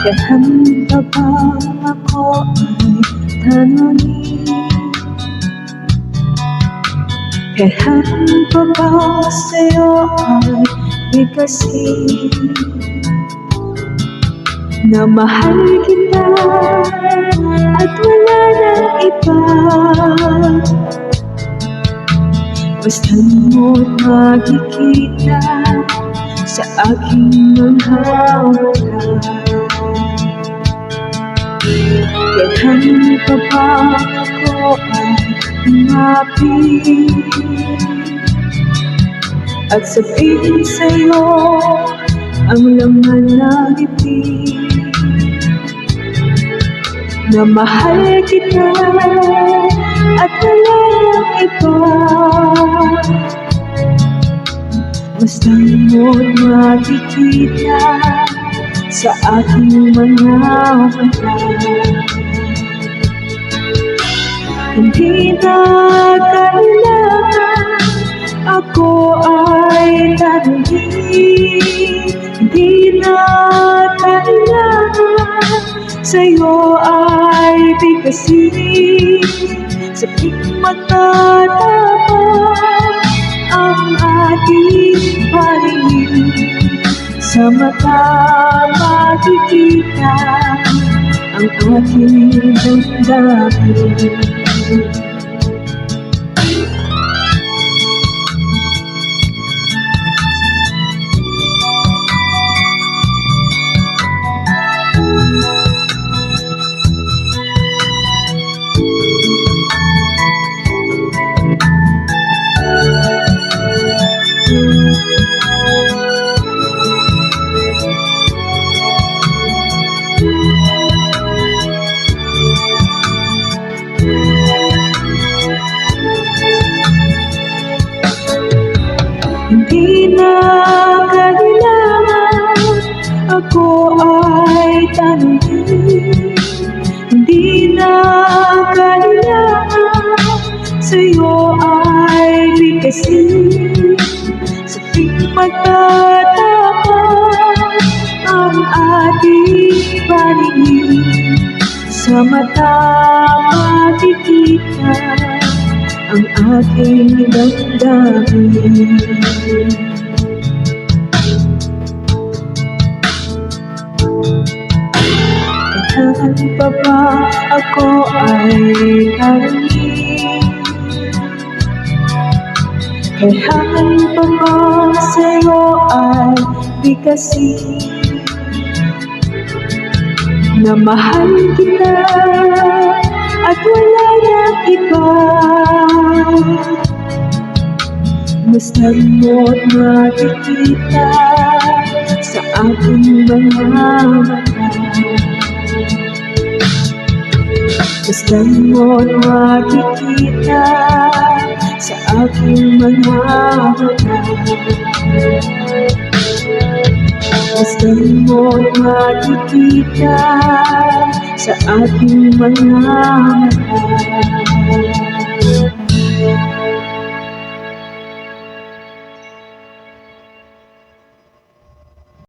Kailan pa ba ako ay tanungin? Kailan pa ba sa'yo ay bigkasin na mahal kita at wala nang iba? Basta mo't makikita sa aking mga mata. Kailan pa ba ako ay umapit at sabihin sa'yo ang laman ng ibig, na mahal kita at wala nang iba? Basta mo't makikita sa aking mga mata. Hindi na kailangan ako ay tanungin, hindi na kailangan sa'yo ay bigkasin. Sa tuwing matatapat ang ating paningin, sa mata makikita ang aking damdamin. Hindi na kailangan ako ay tanungin, hindi na kailangan sa'yo ay bigkasin. Sa tuwing magtatapat ang ating paningin, sa mata makikita ang aking damdamin. Kailan pa ba ako ay tanungin? Kailan pa ba sa'yo ay bigkasin na mahal kita at wala nang iba? Basta mo't makikita sa aking mga mata. Basta mo't makikita sa aking mga mata. Basta mo't makikita sa aking mga mata.